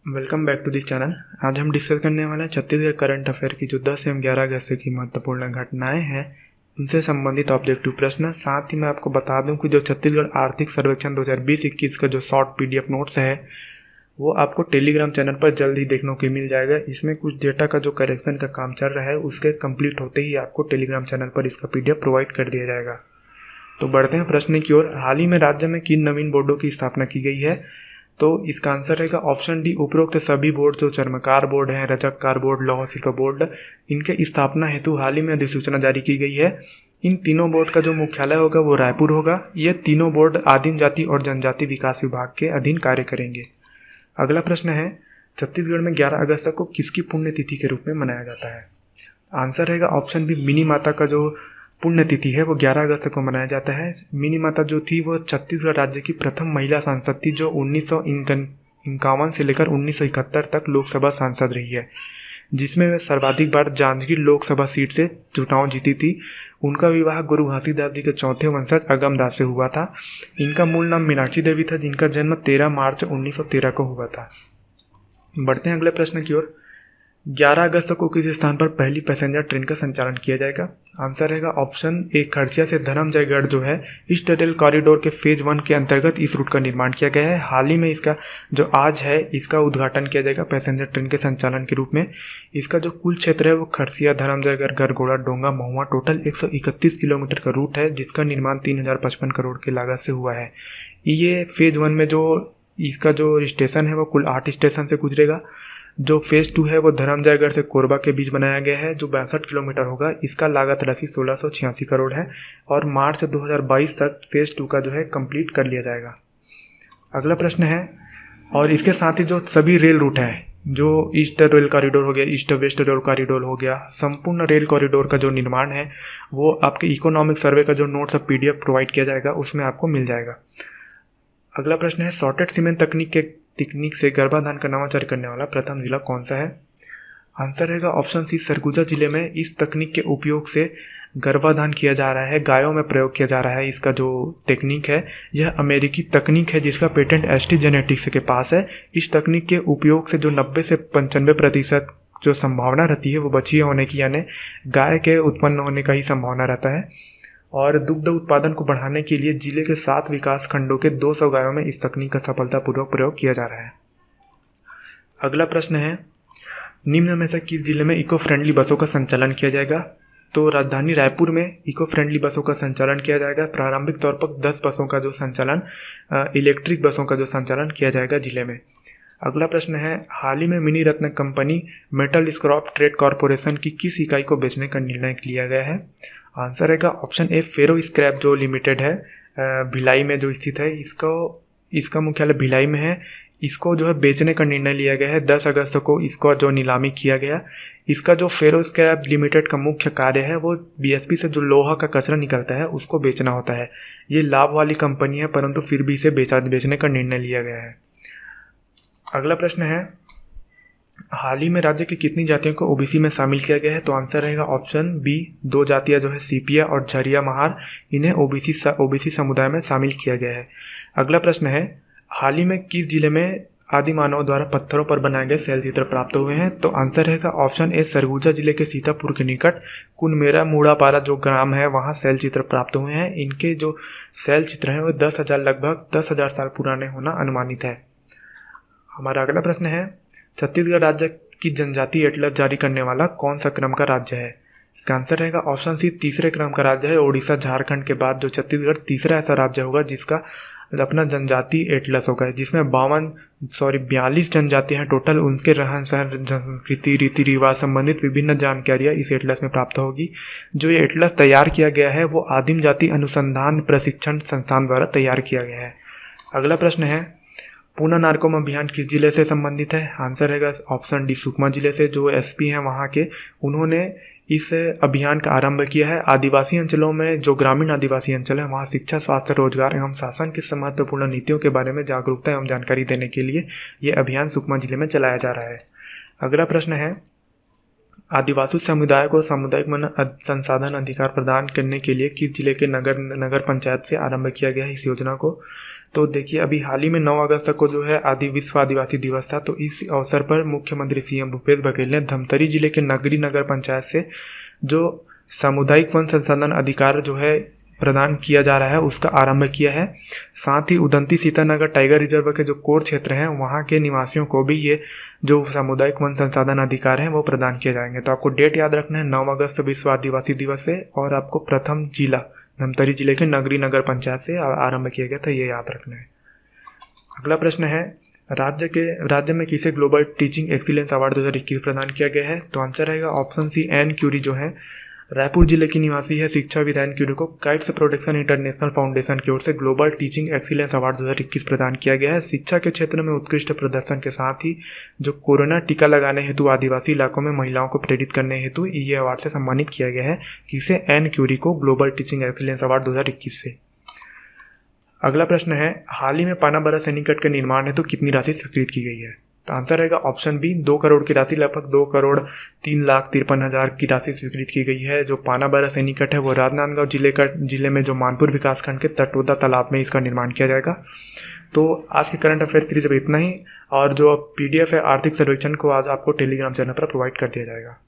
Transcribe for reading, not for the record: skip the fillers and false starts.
Welcome back to this channel. आज हम discuss करने वाले हैं छत्तीसगढ़ करंट अफेयर की जो 10 एवं 11 अगस्त की महत्वपूर्ण घटनाएं हैं, उनसे संबंधित ऑब्जेक्टिव प्रश्न। साथ ही मैं आपको बता दूं कि जो छत्तीसगढ़ आर्थिक सर्वेक्षण 2020-21 का जो शॉर्ट पीडीएफ नोट्स है वो आपको टेलीग्राम चैनल पर जल्द ही देखने को मिल जाएगा। इसमें कुछ डेटा का जो करेक्शन का काम चल रहा है उसके कंप्लीट होते ही आपको टेलीग्राम चैनल पर इसका पीडीएफ प्रोवाइड कर दिया जाएगा। तो बढ़ते हैं प्रश्न की ओर। हाल ही में राज्य में किन नवीन बोर्डों की स्थापना की गई है? तो इसका आंसर रहेगा ऑप्शन डी, उपरोक्त सभी बोर्ड जो चर्मकार बोर्ड है, रजककार बोर्ड, लौह शिल्प बोर्ड, इनके स्थापना हेतु हाल ही में अधिसूचना जारी की गई है। इन तीनों बोर्ड का जो मुख्यालय होगा वो रायपुर होगा। ये तीनों बोर्ड आदिम जाति और जनजाति विकास विभाग के अधीन कार्य करेंगे। अगला प्रश्न है, छत्तीसगढ़ में 11 अगस्त को किसकी पुण्यतिथि के रूप में मनाया जाता है? आंसर रहेगा ऑप्शन बी, मिनी माता का जो पुण्यतिथि है वो 11 अगस्त को मनाया जाता है। मिनी माता जो थी वो छत्तीसगढ़ राज्य की प्रथम महिला सांसद थी जो 1951 से लेकर 1971 तक लोकसभा सांसद रही है, जिसमें वे सर्वाधिक बार जांजगीर लोकसभा सीट से चुनाव जीती थी। उनका विवाह गुरु घासीदास जी के चौथे वंशज अगम दास से हुआ था। इनका मूल नाम मीनाक्षी देवी था, जिनका जन्म 13 मार्च 1913 को हुआ था। बढ़ते हैं अगले प्रश्न की ओर। 11 अगस्त को किस स्थान पर पहली पैसेंजर ट्रेन का संचालन किया जाएगा? आंसर रहेगा ऑप्शन ए, खरसिया से धरमजयगढ़ जो है ईस्ट रेल कॉरिडोर के फेज 1 के अंतर्गत इस रूट का निर्माण किया गया है। हाल ही में इसका जो आज है इसका उद्घाटन किया जाएगा पैसेंजर ट्रेन के संचालन के रूप में। इसका जो कुल क्षेत्र है वो खरसिया, धरमजयगढ़, गरगोड़ा, डोंगा, महुआ टोटल 131 किलोमीटर का रूट है, जिसका निर्माण 3055 करोड़ की लागत से हुआ है। ये फेज 1 में जो इसका जो स्टेशन है वो कुल 8 स्टेशन से गुजरेगा। जो फेज 2 है वो धरमजयगढ़ से कोरबा के बीच बनाया गया है जो 62 किलोमीटर होगा। इसका लागत राशि 1686 करोड़ है और मार्च 2022 तक फेज 2 का जो है कंप्लीट कर लिया जाएगा। अगला प्रश्न है, और इसके साथ ही जो सभी रेल रूट है, जो ईस्ट रेल कॉरिडोर हो गया, ईस्ट वेस्ट रेल कॉरिडोर हो गया, संपूर्ण रेल कॉरिडोर का जो निर्माण है वो आपके इकोनॉमिक सर्वे का जो नोट्स ऑफ पीडीएफ प्रोवाइड किया जाएगा उसमें आपको मिल जाएगा। अगला प्रश्न है, सॉर्टेड सीमेंट तकनीक से गर्भाधान का नवाचार करने वाला प्रथम जिला कौन सा है? आंसर रहेगा ऑप्शन सी, सरगुजा जिले में इस तकनीक के उपयोग से गर्भाधान किया जा रहा है, गायों में प्रयोग किया जा रहा है। इसका जो टेक्निक है यह अमेरिकी तकनीक है जिसका पेटेंट एसटी जेनेटिक्स के पास है। इस तकनीक के उपयोग से जो 90 से 95% जो संभावना रहती है वो बच्ची होने की, यानी गाय के उत्पन्न होने का ही संभावना रहता है। और दुग्ध उत्पादन को बढ़ाने के लिए जिले के 7 विकास खंडों के 200 गायों में इस तकनीक का सफलतापूर्वक प्रयोग किया जा रहा है। अगला प्रश्न है, निम्न में से किस जिले में इको फ्रेंडली बसों का संचालन किया जाएगा? तो राजधानी रायपुर में इको फ्रेंडली बसों का संचालन किया जाएगा। प्रारंभिक तौर पर 10 बसों का जो संचालन, इलेक्ट्रिक बसों का जो संचालन किया जाएगा जिले में। अगला प्रश्न है, हाल ही में मिनी रत्न कंपनी मेटल स्क्रॉप ट्रेड कॉरपोरेशन की किस इकाई को बेचने का निर्णय लिया गया है? आंसर रहेगा ऑप्शन ए, फेरो स्क्रैप जो लिमिटेड है भिलाई में जो स्थित है, इसका मुख्यालय भिलाई में है। इसको जो है बेचने का निर्णय लिया गया है। 10 अगस्त को इसको जो नीलामी किया गया। इसका जो फेरो स्क्रैप लिमिटेड का मुख्य कार्य है वो बीएसपी से जो लोहा का कचरा निकलता है उसको बेचना होता है। ये लाभ वाली कंपनी है परंतु फिर भी इसे बेचने का निर्णय लिया गया है। अगला प्रश्न है, हाल ही में राज्य की कितनी जातियों को ओबीसी में शामिल किया गया है? तो आंसर रहेगा ऑप्शन बी, 2 जातियां जो है सीपिया और झरिया महार, इन्हें ओबीसी समुदाय में शामिल किया गया है। अगला प्रश्न है, हाल ही में किस जिले में आदि मानव द्वारा पत्थरों पर बनाए गए शैल चित्र प्राप्त हुए हैं? तो आंसर रहेगा ऑप्शन ए, सरगुजा जिले के सीतापुर के निकट कुनमेरा मुड़ापारा जो ग्राम है वहाँ शैल चित्र प्राप्त हुए हैं। इनके जो शैल चित्र हैं वो लगभग 10,000 साल पुराने होना अनुमानित है। हमारा अगला प्रश्न है, छत्तीसगढ़ राज्य की जनजाति एटलस जारी करने वाला कौन सा क्रम का राज्य है? इसका आंसर रहेगा ऑप्शन सी, तीसरे क्रम का राज्य है। ओडिशा, झारखंड के बाद जो छत्तीसगढ़ तीसरा ऐसा राज्य होगा जिसका अपना जनजाति एटलस होगा, जिसमें 42 जनजातियां हैं टोटल। उनके रहन सहन, संस्कृति, रीति रिवाज संबंधित विभिन्न जानकारियां इस एटलस में प्राप्त होगी। जो ये एटलस तैयार किया गया है वो आदिम जाति अनुसंधान प्रशिक्षण संस्थान द्वारा तैयार किया गया है। अगला प्रश्न है, पूना नारकोम अभियान किस जिले से संबंधित है? आंसर रहेगा ऑप्शन डी, सुकमा जिले से। जो एसपी हैं वहाँ के, उन्होंने इस अभियान का आरंभ किया है। आदिवासी अंचलों में, जो ग्रामीण आदिवासी अंचल है वहाँ शिक्षा, स्वास्थ्य, रोजगार एवं शासन की महत्वपूर्ण नीतियों के बारे में जागरूकता एवं जानकारी देने के लिए ये अभियान सुकमा जिले में चलाया जा रहा है। अगला प्रश्न है, आदिवासी समुदाय को सामुदायिक वन संसाधन अधिकार प्रदान करने के लिए किस जिले के नगर पंचायत से आरंभ किया गया है इस योजना को? तो देखिए, अभी हाल ही में 9 अगस्त को जो है विश्व आदिवासी दिवस था। तो इस अवसर पर मुख्यमंत्री सीएम भूपेश बघेल ने धमतरी जिले के नगर पंचायत से जो सामुदायिक वन संसाधन अधिकार जो है प्रदान किया जा रहा है उसका आरंभ किया है। साथ ही उदंती सीतानगर टाइगर रिजर्व के जो कोर क्षेत्र हैं वहाँ के निवासियों को भी ये जो सामुदायिक वन संसाधन अधिकार हैं वो प्रदान किए जाएंगे। तो आपको डेट याद रखना है, 9 अगस्त विश्व आदिवासी दिवस है और आपको प्रथम जिला धमतरी जिले के नगर पंचायत से आरंभ किया गया था, ये याद रखना है। अगला प्रश्न है, राज्य में किसे ग्लोबल टीचिंग एक्सीलेंस अवार्ड 2021 प्रदान किया गया है? तो आंसर रहेगा ऑप्शन सी, एन क्यूरी जो है रायपुर जिले की निवासी है शिक्षाविद एन क्यूरी को काइट्स प्रोटेक्शन इंटरनेशनल फाउंडेशन की ओर से ग्लोबल टीचिंग एक्सीलेंस अवार्ड 2021 प्रदान किया गया है। शिक्षा के क्षेत्र में उत्कृष्ट प्रदर्शन के साथ ही जो कोरोना टीका लगाने हेतु आदिवासी इलाकों में महिलाओं को प्रेरित करने हेतु ये अवार्ड से सम्मानित किया गया है। किसे? एन क्यूरी को ग्लोबल टीचिंग एक्सीलेंस अवार्ड 2021 से। अगला प्रश्न है, हाल ही में पानाबरा सैनिक के निर्माण हेतु कितनी राशि स्वीकृत की गई है? तो आंसर रहेगा ऑप्शन बी, 2 करोड़ की राशि, लगभग 2,03,53,000 की राशि स्वीकृत की गई है। जो पानाबरा सैनिक है वो राजनांदगांव जिले में जो मानपुर विकासखंड के तटोदा तालाब में इसका निर्माण किया जाएगा। तो आज के करंट अफेयर सीरीज में इतना ही, और जो PDF है आर्थिक सर्वेक्षण को आज आपको टेलीग्राम चैनल पर प्रोवाइड कर दिया जाएगा।